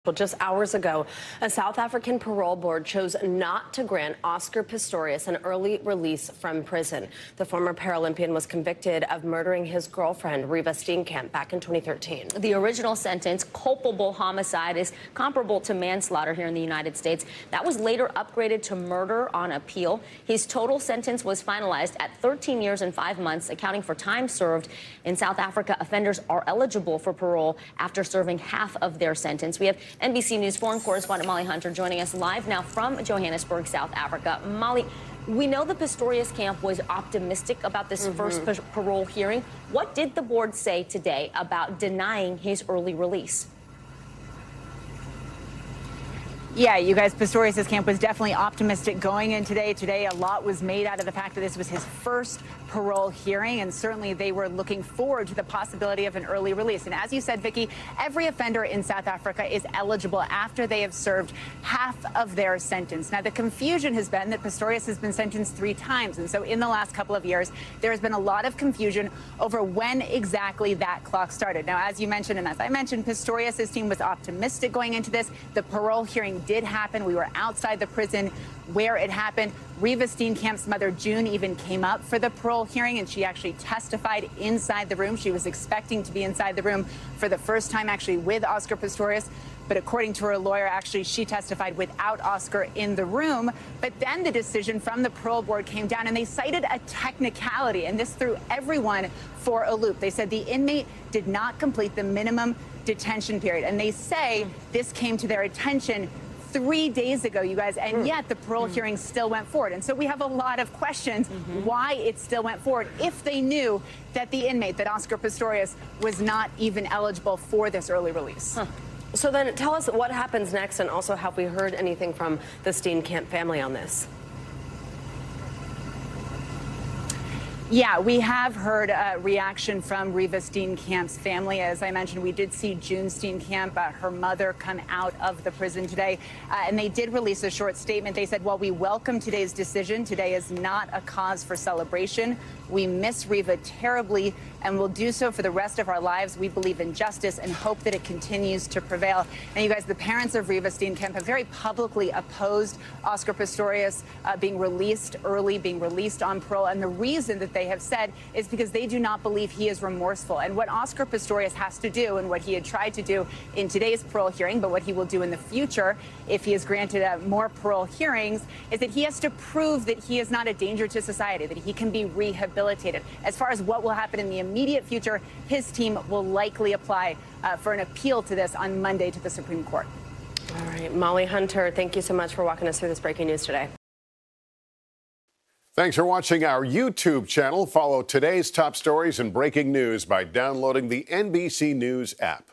Well, just hours ago, a South African parole board chose not to grant Oscar Pistorius an early release from prison. The former Paralympian was convicted of murdering his girlfriend, Reva Steenkamp, back in 2013. The original sentence, culpable homicide, is comparable to manslaughter here in the United States. That was later upgraded to murder on appeal. His total sentence was finalized at 13 years and 5 months, accounting for time served. In South Africa, offenders are eligible for parole after serving half of their sentence. We have NBC News foreign correspondent Molly Hunter joining us live now from Johannesburg, South Africa. Molly, we know the Pistorius camp was optimistic about this first parole hearing. What did the board say today about denying his early release? Yeah, you guys, Pistorius' camp was definitely optimistic going in today. Today, a lot was made out of the fact that this was his first parole hearing, and certainly they were looking forward to the possibility of an early release. And as you said, Vicky, every offender in South Africa is eligible after they have served half of their sentence. Now, the confusion has been that Pistorius has been sentenced 3 times, and so in the last couple of years, there has been a lot of confusion over when exactly that clock started. Now, as you mentioned, and as I mentioned, Pistorius' team was optimistic going into this. The parole hearing did happen. We were outside the prison where it happened. Reva Steenkamp's mother, June, even came up for the parole hearing, and she actually testified inside the room. She was expecting to be inside the room for the first time, actually, with Oscar Pistorius. But according to her lawyer, actually, she testified without Oscar in the room. But then the decision from the parole board came down, and they cited a technicality, and this threw everyone for a loop. They said the inmate did not complete the minimum detention period, and they say this came to their attention 3 days ago, you guys, and yet the parole hearing still went forward. And so we have a lot of questions why it still went forward if they knew that the inmate, that Oscar Pistorius, was not even eligible for this early release. So then tell us what happens next, and also have we heard anything from the Steenkamp family on this? Yeah, we have heard a reaction from Reva Steenkamp's family. As I mentioned, we did see June Steenkamp, her mother, come out of the prison today, and they did release a short statement. They said, "While we welcome today's decision, today is not a cause for celebration. We miss Reva terribly and will do so for the rest of our lives. We believe in justice and hope that it continues to prevail." And you guys, the parents of Reva Steenkamp have very publicly opposed Oscar Pistorius being released early, being released on parole. And the reason that they have said is because they do not believe he is remorseful. And what Oscar Pistorius has to do, and what he had tried to do in today's parole hearing, but what he will do in the future if he is granted more parole hearings, is that he has to prove that he is not a danger to society, that he can be rehabilitated. As far as what will happen in the immediate future, his team will likely apply for an appeal to this on Monday to the Supreme Court. All right, Molly Hunter, thank you so much for walking us through this breaking news today. Thanks for watching our YouTube channel. Follow today's top stories and breaking news by downloading the NBC News app.